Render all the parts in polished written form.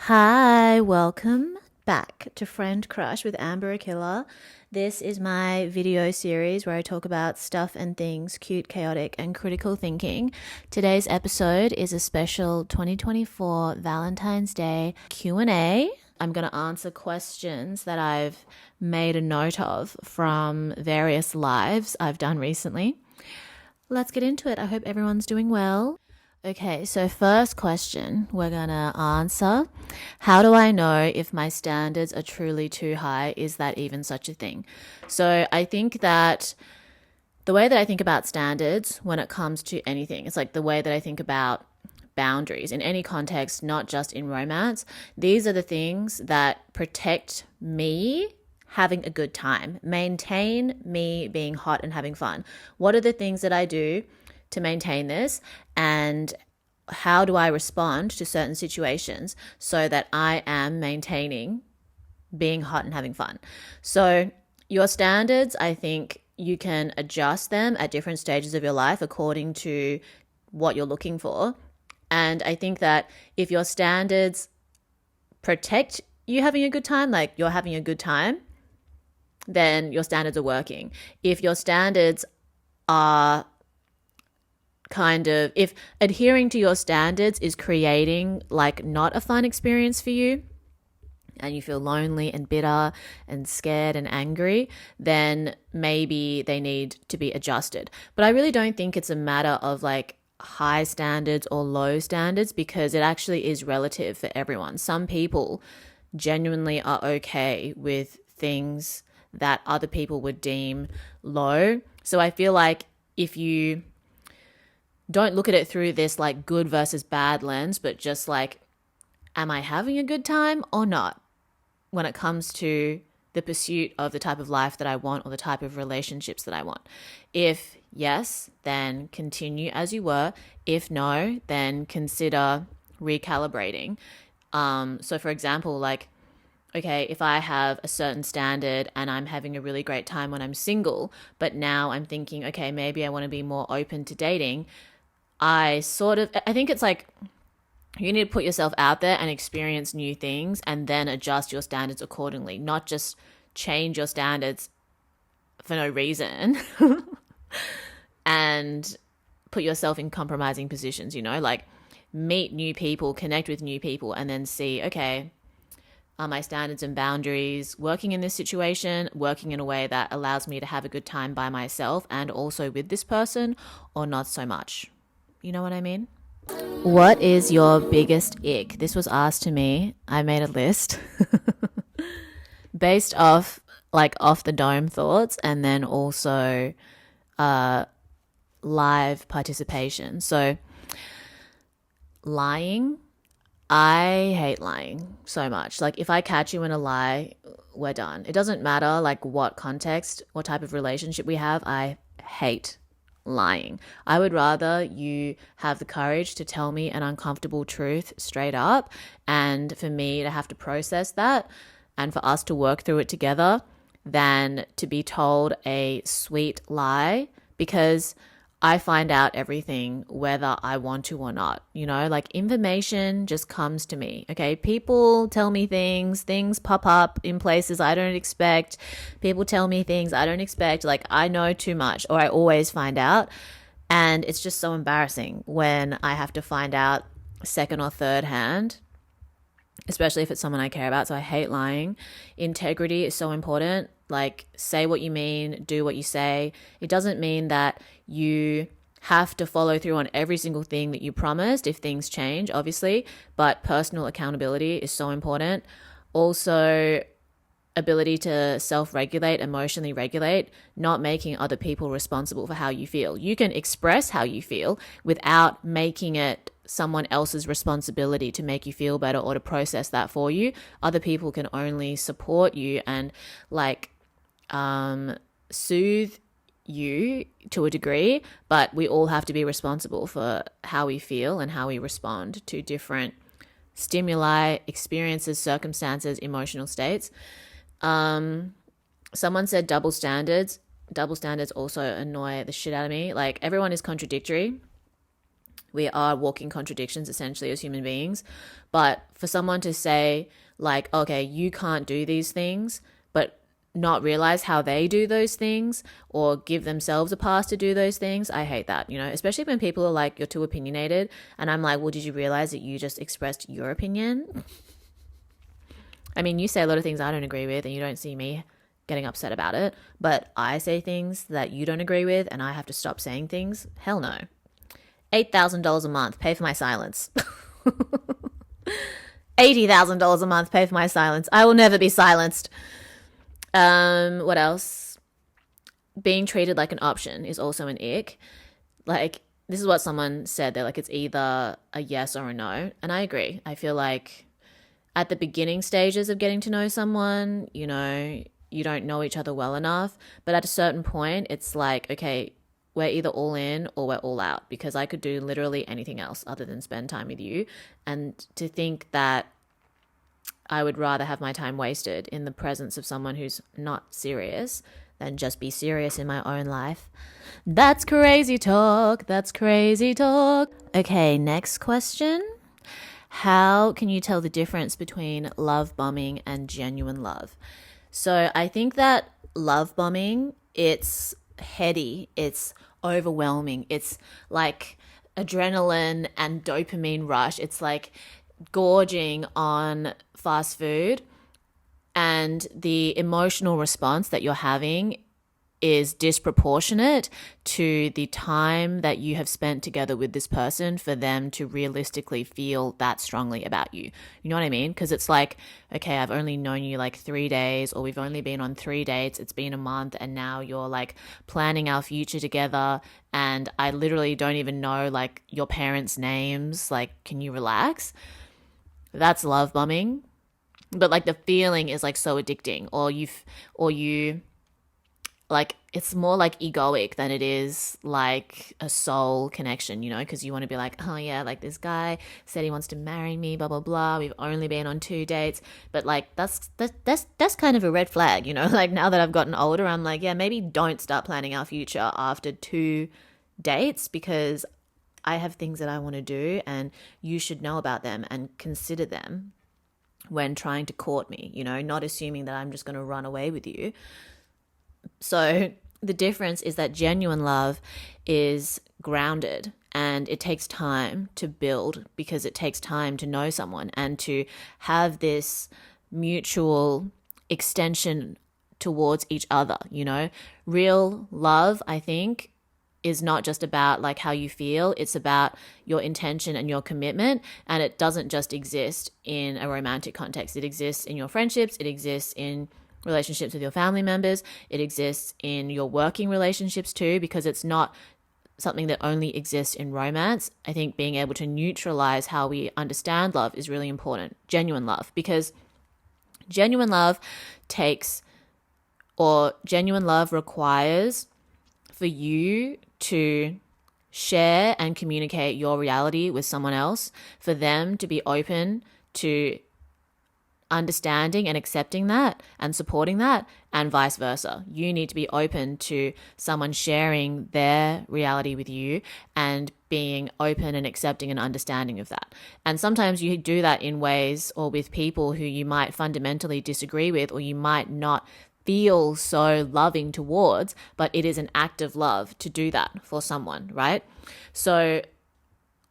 Hi, welcome back to Friend Crush with Amber Akilla. This is my video series where I talk about stuff and things cute, chaotic, and critical thinking. Today's episode is a special 2024 Valentine's Day Q&A. I'm going to answer questions that I've made a note of from various lives I've done recently. Let's get into it. I hope everyone's doing well. Okay, so first question we're going to answer. How do I know if my standards are truly too high? Is that even such a thing? So I think that the way that I think about standards when it comes to anything, it's like the way that I think about boundaries in any context, not just in romance. These are the things that protect me having a good time, maintain me being hot and having fun. What are the things that I do to maintain this, and how do I respond to certain situations so that I am maintaining being hot and having fun? So your standards, I think you can adjust them at different stages of your life according to what you're looking for. And I think that if your standards protect you having a good time, like you're having a good time, then your standards are working. If your standards are if adhering to your standards is creating like not a fun experience for you and you feel lonely and bitter and scared and angry, then maybe they need to be adjusted. But I really don't think it's a matter of like high standards or low standards, because it actually is relative for everyone. Some people genuinely are okay with things that other people would deem low. So I feel like if you don't look at it through this like good versus bad lens, but just like, am I having a good time or not when it comes to the pursuit of the type of life that I want or the type of relationships that I want? If yes, then continue as you were. If no, then consider recalibrating. So for example, like, okay, if I have a certain standard and I'm having a really great time when I'm single, but now I'm thinking, okay, maybe I want to be more open to dating, I think it's like you need to put yourself out there and experience new things and then adjust your standards accordingly, not just change your standards for no reason and put yourself in compromising positions, like meet new people, connect with new people, and then see, okay, are my standards and boundaries working in this situation, working in a way that allows me to have a good time by myself and also with this person, or not so much? You know what I mean? What is your biggest ick? This was asked to me. I made a list based off the dome thoughts and then also live participation. So lying. I hate lying so much. Like if I catch you in a lie, we're done. It doesn't matter like what context, what type of relationship we have. I hate lying. I would rather you have the courage to tell me an uncomfortable truth straight up, and for me to have to process that and for us to work through it together, than to be told a sweet lie, because I find out everything whether I want to or not. Like information just comes to me. Okay. People tell me things pop up in places I don't expect. People tell me things I don't expect. Like I know too much, or I always find out. And it's just so embarrassing when I have to find out second or third hand, especially if it's someone I care about. So I hate lying. Integrity is so important. Like say what you mean, do what you say. It doesn't mean that you have to follow through on every single thing that you promised if things change, obviously, but personal accountability is so important. Also, ability to self-regulate, emotionally regulate, not making other people responsible for how you feel. You can express how you feel without making it someone else's responsibility to make you feel better or to process that for you. Other people can only support you and soothe you to a degree, but we all have to be responsible for how we feel and how we respond to different stimuli, experiences, circumstances, emotional states. Someone said double standards. Double standards also annoy the shit out of me. Like everyone is contradictory. We are walking contradictions essentially as human beings. But for someone to say, like, okay, you can't do these things, but not realize how they do those things or give themselves a pass to do those things, I hate that, especially when people are like, you're too opinionated. And I'm like, well, did you realize that you just expressed your opinion? I mean, you say a lot of things I don't agree with and you don't see me getting upset about it, but I say things that you don't agree with and I have to stop saying things. Hell no. $8,000 a month, pay for my silence. $80,000 a month, pay for my silence. I will never be silenced. What else? Being treated like an option is also an ick. Like, this is what someone said. They're like, it's either a yes or a no. And I agree. I feel like at the beginning stages of getting to know someone, you don't know each other well enough. But at a certain point, it's like, okay, we're either all in or we're all out, because I could do literally anything else other than spend time with you. And to think that I would rather have my time wasted in the presence of someone who's not serious than just be serious in my own life. That's crazy talk. That's crazy talk. Okay, next question. How can you tell the difference between love bombing and genuine love? So I think that love bombing, it's heady, it's overwhelming, it's like adrenaline and dopamine rush. It's like gorging on fast food, and the emotional response that you're having is disproportionate to the time that you have spent together with this person for them to realistically feel that strongly about you. You know what I mean? Because it's like, okay, I've only known you like 3 days, or we've only been on 3 dates, it's been a month, and now you're like planning our future together, and I literally don't even know like your parents' names. Like, can you relax? That's love bombing. But like the feeling is like so addicting, or you like, it's more like egoic than it is like a soul connection, because you want to be like, oh yeah, like this guy said he wants to marry me, blah blah blah, we've only been on 2 dates. But like that's kind of a red flag, like now that I've gotten older, I'm like, yeah, maybe don't start planning our future after 2 dates, because I have things that I want to do and you should know about them and consider them when trying to court me, not assuming that I'm just going to run away with you. So the difference is that genuine love is grounded and it takes time to build, because it takes time to know someone and to have this mutual extension towards each other. Real love, I think, is not just about like how you feel, it's about your intention and your commitment. And it doesn't just exist in a romantic context. It exists in your friendships, it exists in relationships with your family members, it exists in your working relationships too, because it's not something that only exists in romance. I think being able to neutralize how we understand love is really important. Genuine love, because genuine love requires for you to share and communicate your reality with someone else, for them to be open to understanding and accepting that and supporting that, and vice versa. You need to be open to someone sharing their reality with you and being open and accepting and understanding of that. And sometimes you do that in ways or with people who you might fundamentally disagree with, or you might not feel so loving towards, but it is an act of love to do that for someone, right? So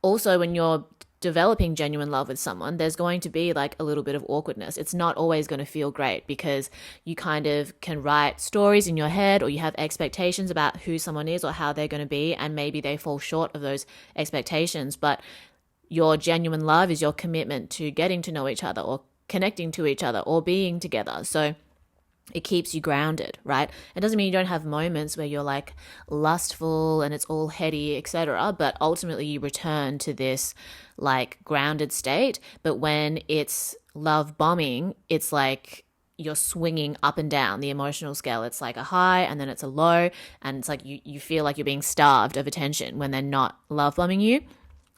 also when you're developing genuine love with someone, there's going to be like a little bit of awkwardness. It's not always going to feel great, because you kind of can write stories in your head, or you have expectations about who someone is or how they're going to be, and maybe they fall short of those expectations. But your genuine love is your commitment to getting to know each other, or connecting to each other, or being together. So it keeps you grounded, right? It doesn't mean you don't have moments where you're like lustful and it's all heady, etc. But ultimately you return to this like grounded state. But when it's love bombing, it's like you're swinging up and down the emotional scale. It's like a high and then it's a low, and it's like you feel like you're being starved of attention when they're not love bombing you.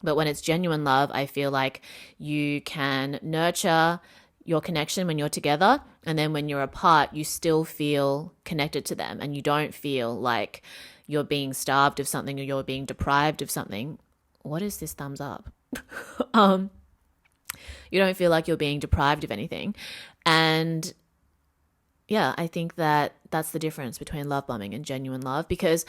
But when it's genuine love, I feel like you can nurture your connection when you're together, and then when you're apart, you still feel connected to them, and you don't feel like you're being starved of something or you're being deprived of something. what is this thumbs up? um, you don't feel like you're being deprived of anything. And yeah, I think that that's the difference between love bombing and genuine love, because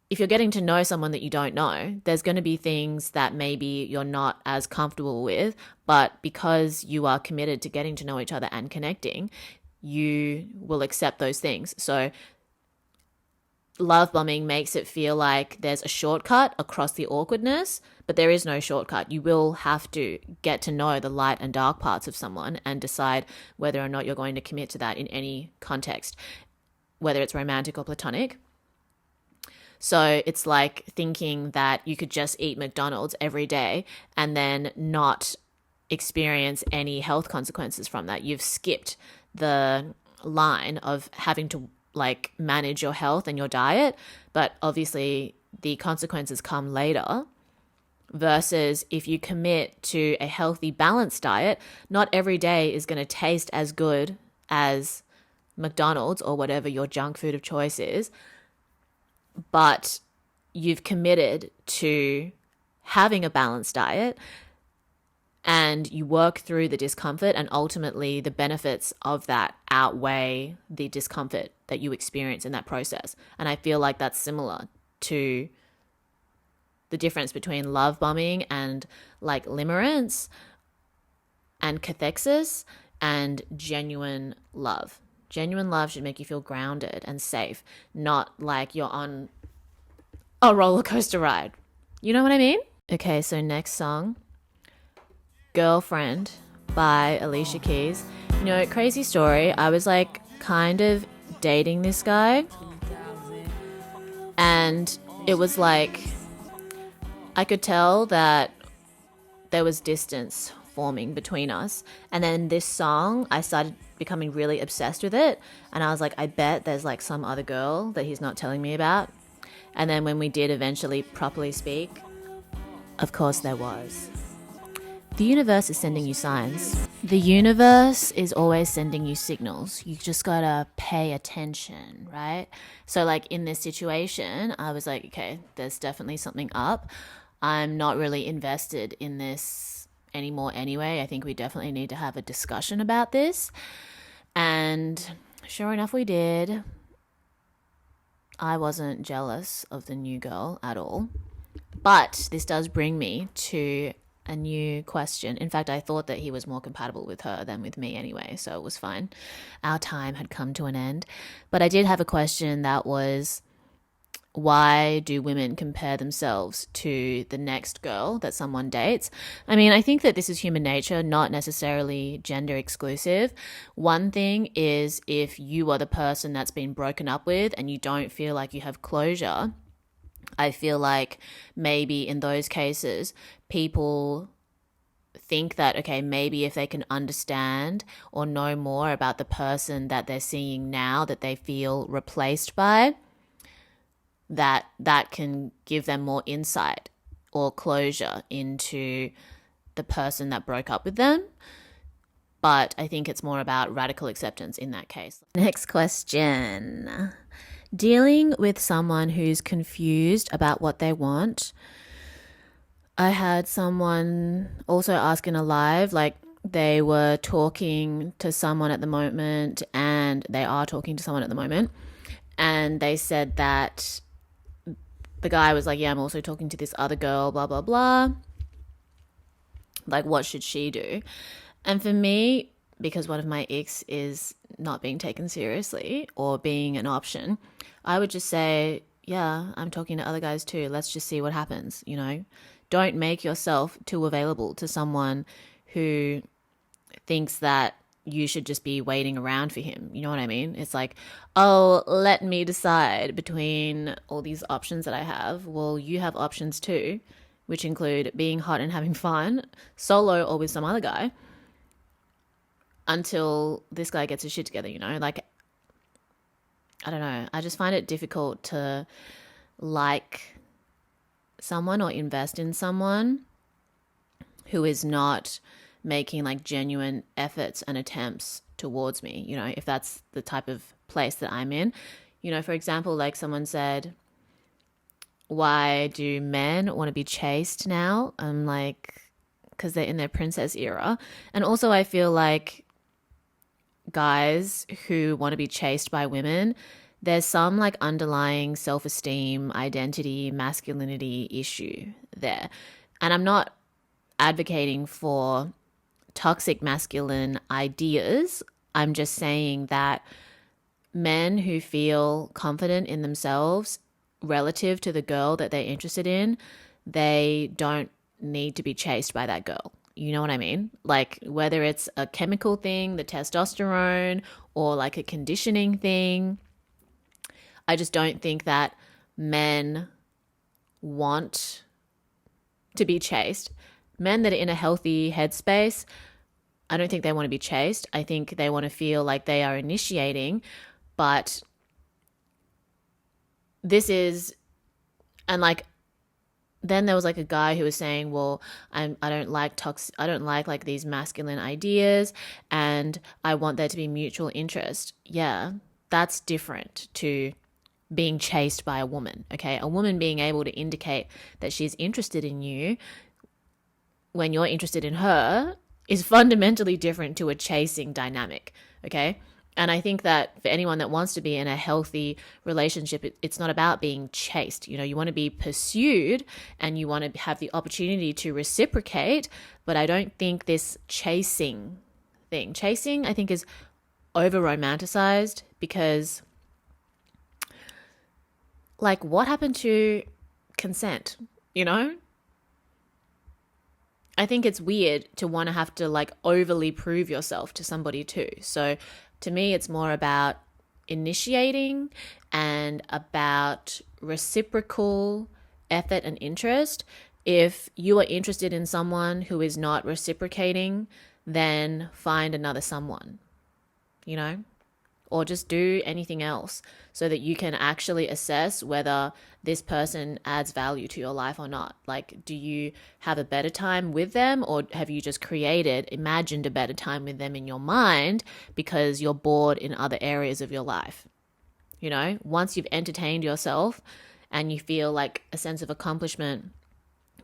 if you're getting to know someone that you don't know, there's going to be things that maybe you're not as comfortable with, but because you are committed to getting to know each other and connecting, you will accept those things. So love bombing makes it feel like there's a shortcut across the awkwardness, but there is no shortcut. You will have to get to know the light and dark parts of someone and decide whether or not you're going to commit to that in any context, whether it's romantic or platonic. So it's like thinking that you could just eat McDonald's every day and then not experience any health consequences from that. You've skipped the line of having to like manage your health and your diet, but obviously the consequences come later. Versus if you commit to a healthy, balanced diet, not every day is going to taste as good as McDonald's or whatever your junk food of choice is, but you've committed to having a balanced diet and you work through the discomfort, and ultimately the benefits of that outweigh the discomfort that you experience in that process. And I feel like that's similar to the difference between love bombing and like limerence and cathexis and genuine love. Genuine love should make you feel grounded and safe, not like you're on a roller coaster ride. You know what I mean? Okay, so next song, Girlfriend by Alicia Keys. You know, crazy story. I was like kind of dating this guy, and it was like I could tell that there was distance forming between us. And then this song, I started becoming really obsessed with it, and I was like, I bet there's like some other girl that he's not telling me about. And then when we did eventually properly speak, of course there was. The universe is sending you signs. The universe is always sending you signals. You just gotta pay attention, right? So like in this situation, I was like, okay, there's definitely something up. I'm not really invested in this anymore anyway. I think we definitely need to have a discussion about this. And sure enough, we did. I wasn't jealous of the new girl at all. But this does bring me to a new question. In fact, I thought that he was more compatible with her than with me anyway, so it was fine. Our time had come to an end. But I did have a question that was, why do women compare themselves to the next girl that someone dates? I mean, I think that this is human nature, not necessarily gender exclusive. One thing is if you are the person that's been broken up with and you don't feel like you have closure, I feel like maybe in those cases, people think that, okay, maybe if they can understand or know more about the person that they're seeing now that they feel replaced by, that can give them more insight or closure into the person that broke up with them. But I think it's more about radical acceptance in that case. Next question. Dealing with someone who's confused about what they want. I had someone also ask in a live, like they were talking to someone at the moment, and they are talking to someone at the moment, and they said that the guy was like, yeah, I'm also talking to this other girl, blah, blah, blah. Like, what should she do? And for me, because one of my icks is not being taken seriously or being an option, I would just say, yeah, I'm talking to other guys too. Let's just see what happens, you know? Don't make yourself too available to someone who thinks that you should just be waiting around for him. You know what I mean? It's like, oh, let me decide between all these options that I have. Well, you have options too, which include being hot and having fun, solo or with some other guy, until this guy gets his shit together, you know? Like, I don't know. I just find it difficult to like someone or invest in someone who is not making like genuine efforts and attempts towards me, you know, if that's the type of place that I'm in. You know, for example, like someone said, why do men want to be chased now? I'm like, because they're in their princess era. And also I feel like guys who want to be chased by women, there's some like underlying self-esteem, identity, masculinity issue there. And I'm not advocating for toxic masculine ideas. I'm just saying that men who feel confident in themselves relative to the girl that they're interested in, they don't need to be chased by that girl. You know what I mean? Like whether it's a chemical thing, the testosterone, or like a conditioning thing. I just don't think that men want to be chased. Men that are in a healthy headspace, I don't think they want to be chased. I think they want to feel like they are initiating, but this is, and like, then there was like a guy who was saying, well, I don't like these masculine ideas, and I want there to be mutual interest. Yeah, that's different to being chased by a woman, okay? A woman being able to indicate that she's interested in you when you're interested in her is fundamentally different to a chasing dynamic, okay? And I think that for anyone that wants to be in a healthy relationship, it's not about being chased. You know, you want to be pursued and you want to have the opportunity to reciprocate, but I don't think this chasing, I think, is over romanticized because, like, what happened to consent, you know? I think it's weird to want to have to like overly prove yourself to somebody too. So to me, it's more about initiating and about reciprocal effort and interest. If you are interested in someone who is not reciprocating, then find another someone, you know? Or just do anything else so that you can actually assess whether this person adds value to your life or not. Like, do you have a better time with them, or have you just imagined a better time with them in your mind because you're bored in other areas of your life? You know, once you've entertained yourself and you feel like a sense of accomplishment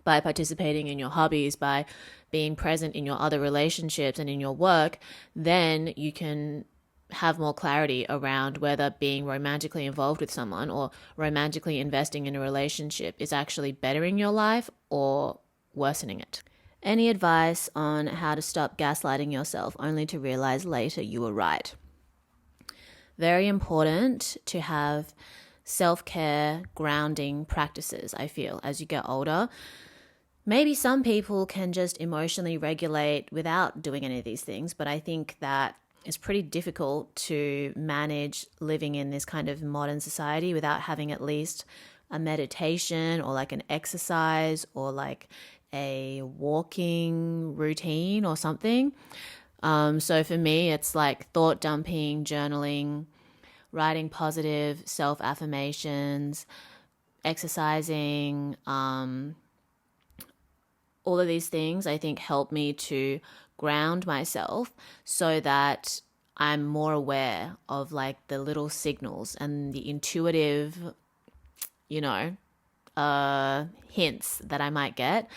by participating in your hobbies, by being present in your other relationships and in your work, then you can have more clarity around whether being romantically involved with someone or romantically investing in a relationship is actually bettering your life or worsening it. Any advice on how to stop gaslighting yourself only to realize later you were right? Very important to have self-care, grounding practices, I feel, as you get older. Maybe some people can just emotionally regulate without doing any of these things, but I think that it's pretty difficult to manage living in this kind of modern society without having at least a meditation or like an exercise or like a walking routine or something. So for me, it's like thought dumping, journaling, writing positive self-affirmations, exercising. All of these things I think help me to ground myself so that I'm more aware of like the little signals and the intuitive, hints that I might get.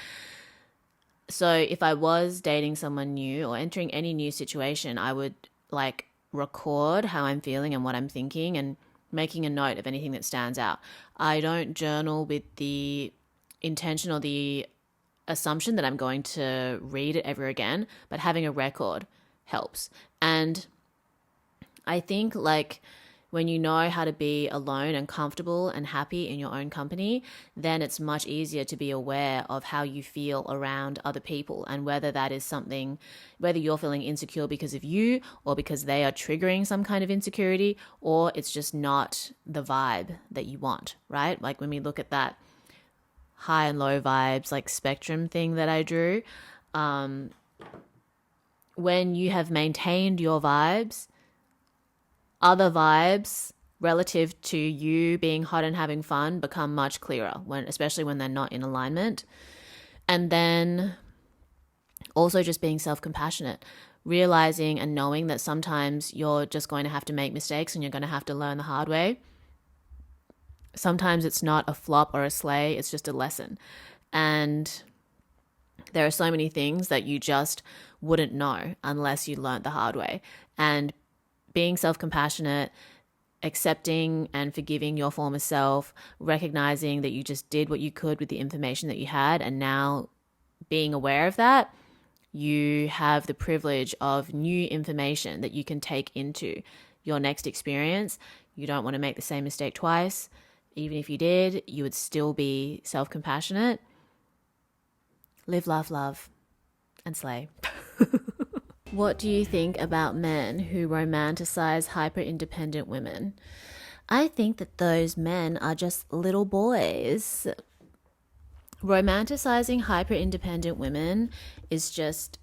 So if I was dating someone new or entering any new situation, I would like record how I'm feeling and what I'm thinking and making a note of anything that stands out. I don't journal with the intention or the assumption that I'm going to read it ever again, but having a record helps. And I think like when you know how to be alone and comfortable and happy in your own company, then it's much easier to be aware of how you feel around other people and whether that is something, whether you're feeling insecure because of you or because they are triggering some kind of insecurity, or it's just not the vibe that you want, right? Like when we look at that high and low vibes, like spectrum thing that I drew, when you have maintained your vibes, other vibes relative to you being hot and having fun become much clearer, especially when they're not in alignment. And then also just being self-compassionate, realizing and knowing that sometimes you're just going to have to make mistakes and you're going to have to learn the hard way. sometimes it's not a flop or a slay, it's just a lesson. And there are so many things that you just wouldn't know unless you learnt the hard way. And being self-compassionate, accepting and forgiving your former self, recognizing that you just did what you could with the information that you had, and now being aware of that, you have the privilege of new information that you can take into your next experience. You don't want to make the same mistake twice. Even if you did, you would still be self-compassionate. Live, laugh, love, and slay. What do you think about men who romanticize hyper-independent women? I think that those men are just little boys. Romanticizing hyper-independent women is just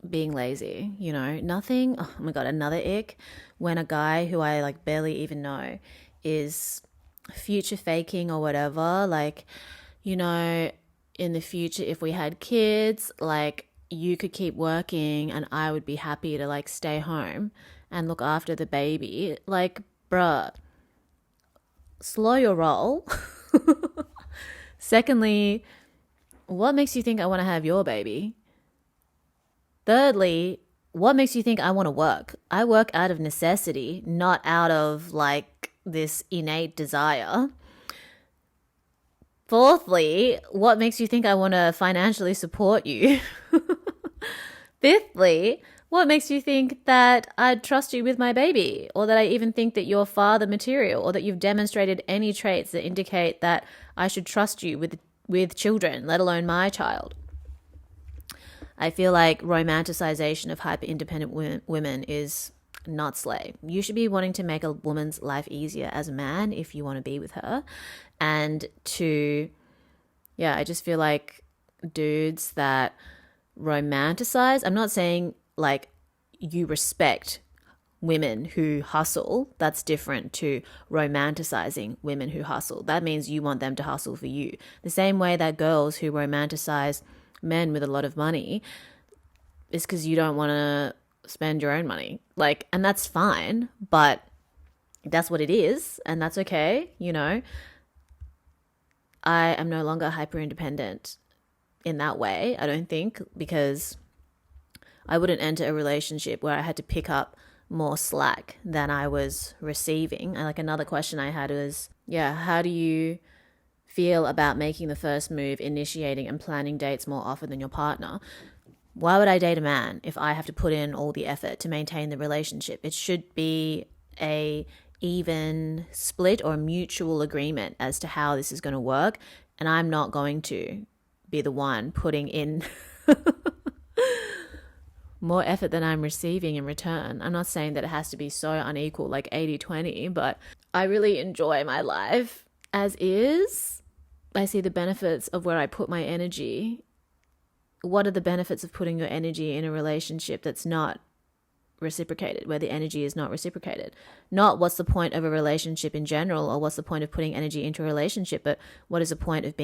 being lazy, you know? Nothing, oh my God, another ick, when a guy who I like barely even know is future faking or whatever, like, you know, in the future, if we had kids, like, you could keep working and I would be happy to like stay home and look after the baby. Like, bruh, slow your roll. Secondly, what makes you think I want to have your baby? Thirdly, what makes you think I want to work? I work out of necessity, not out of like this innate desire. Fourthly, what makes you think I want to financially support you? Fifthly, what makes you think that I'd trust you with my baby, or that I even think that you're father material, or that you've demonstrated any traits that indicate that I should trust you with children, let alone my child? I feel like romanticization of hyper-independent women is not slay. You should be wanting to make a woman's life easier as a man if you want to be with her. And I just feel like dudes that romanticize, I'm not saying like you respect women who hustle. That's different to romanticizing women who hustle. That means you want them to hustle for you. The same way that girls who romanticize men with a lot of money is because you don't want to spend your own money. Like, and that's fine, but that's what it is, and that's okay, you know. I am no longer hyper independent in that way, I don't think, because I wouldn't enter a relationship where I had to pick up more slack than I was receiving. And like another question I had was, how do you feel about making the first move, initiating and planning dates more often than your partner? Why would I date a man if I have to put in all the effort to maintain the relationship? It should be a even split or mutual agreement as to how this is going to work. And I'm not going to be the one putting in more effort than I'm receiving in return. I'm not saying that it has to be so unequal, like 80-20, but I really enjoy my life as is. I see the benefits of where I put my energy. What are the benefits of putting your energy in a relationship that's not reciprocated, where the energy is not reciprocated? Not what's the point of a relationship in general, or what's the point of putting energy into a relationship, but what is the point of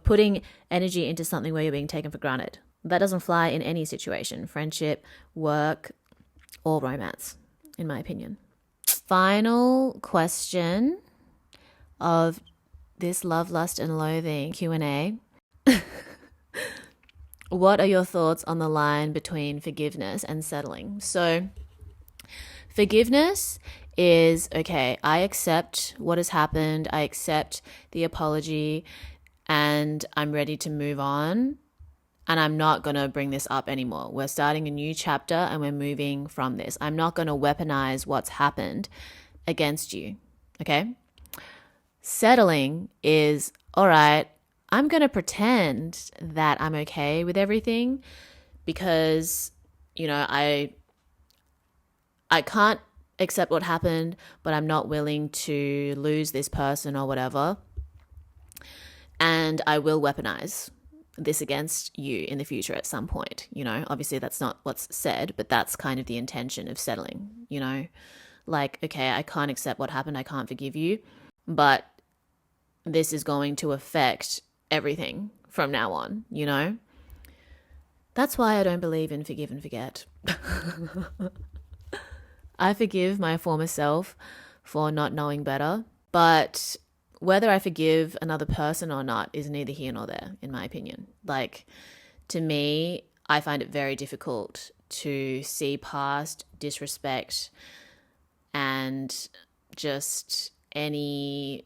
putting energy into something where you're being taken for granted? That doesn't fly in any situation, friendship, work, or romance, in my opinion. Final question of this love, lust, and loathing Q&A. What are your thoughts on the line between forgiveness and settling? So forgiveness is, okay, I accept what has happened. I accept the apology and I'm ready to move on. And I'm not going to bring this up anymore. We're starting a new chapter and we're moving from this. I'm not going to weaponize what's happened against you. Okay? Settling is, all right, I'm going to pretend that I'm okay with everything because, you know, I can't accept what happened, but I'm not willing to lose this person or whatever. And I will weaponize this against you in the future at some point. You know, obviously that's not what's said, but that's kind of the intention of settling, you know, like, okay, I can't accept what happened. I can't forgive you, but this is going to affect everything from now on, you know? That's why I don't believe in forgive and forget. I forgive my former self for not knowing better. But whether I forgive another person or not is neither here nor there, in my opinion. Like, to me, I find it very difficult to see past disrespect and just any,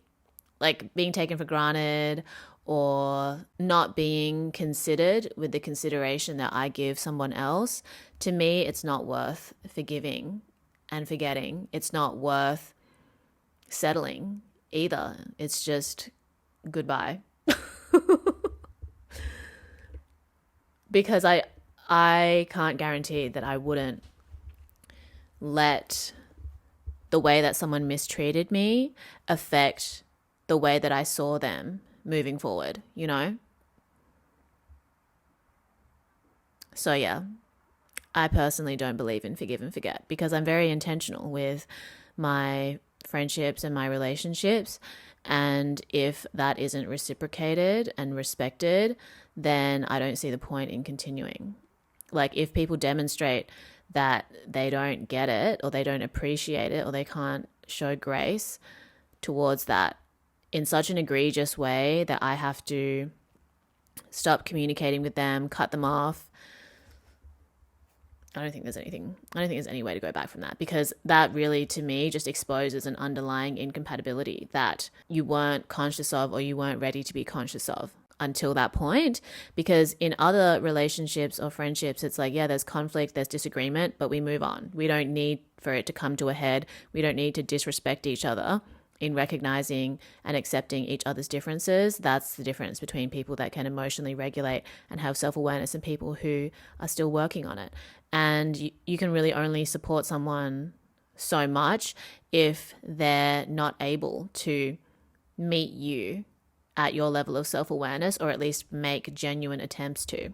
like, being taken for granted or not being considered with the consideration that I give someone else. To me, it's not worth forgiving and forgetting. It's not worth settling either. It's just goodbye. Because I can't guarantee that I wouldn't let the way that someone mistreated me affect the way that I saw them moving forward, you know? So yeah, I personally don't believe in forgive and forget because I'm very intentional with my friendships and my relationships. And if that isn't reciprocated and respected, then I don't see the point in continuing. Like, if people demonstrate that they don't get it or they don't appreciate it or they can't show grace towards that in such an egregious way that I have to stop communicating with them, cut them off, I don't think there's any way to go back from that, because that really, to me, just exposes an underlying incompatibility that you weren't conscious of or you weren't ready to be conscious of until that point. Because in other relationships or friendships, it's like, yeah, there's conflict, there's disagreement, but we move on. We don't need for it to come to a head. We don't need to disrespect each other in recognizing and accepting each other's differences. That's the difference between people that can emotionally regulate and have self-awareness and people who are still working on it. And you can really only support someone so much if they're not able to meet you at your level of self-awareness, or at least make genuine attempts to,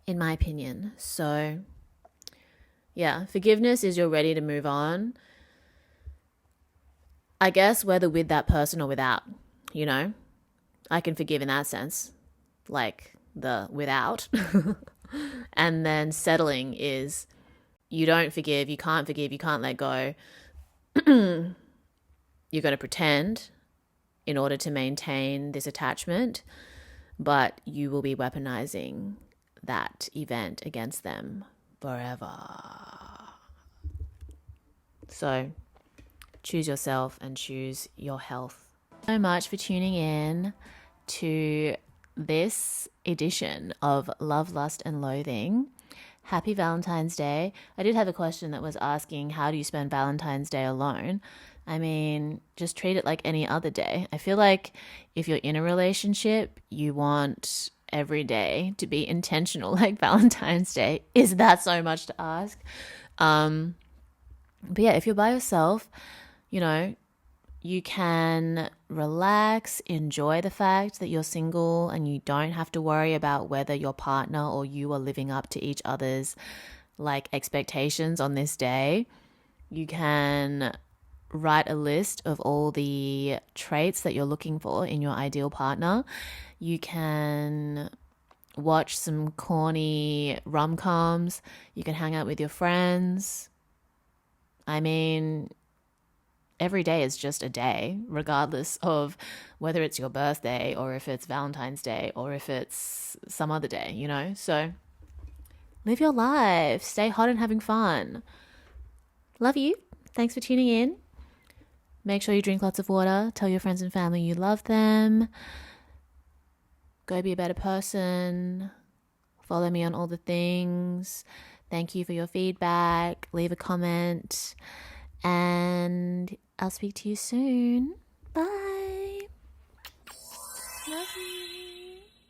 in my opinion. So yeah, forgiveness is you're ready to move on, I guess, whether with that person or without, you know. I can forgive in that sense, like the without. And then settling is you don't forgive, you can't let go. You're going to pretend in order to maintain this attachment, but you will be weaponizing that event against them forever. So choose yourself and choose your health. So much for tuning in to this edition of Love, Lust and Loathing. Happy Valentine's Day. I did have a question that was asking, how do you spend Valentine's Day alone? I mean, just treat it like any other day. I feel like if you're in a relationship, you want every day to be intentional, like Valentine's Day. Is that so much to ask? But yeah, if you're by yourself, you know, you can relax, enjoy the fact that you're single and you don't have to worry about whether your partner or you are living up to each other's like expectations on this day. You can write a list of all the traits that you're looking for in your ideal partner. You can watch some corny rom-coms. You can hang out with your friends. I mean, every day is just a day, regardless of whether it's your birthday or if it's Valentine's Day or if it's some other day, you know? So live your life, stay hot and having fun. Love you. Thanks for tuning in. Make sure you drink lots of water. Tell your friends and family you love them. Go be a better person. Follow me on all the things. Thank you for your feedback. Leave a comment. And I'll speak to you soon. Bye. Love you.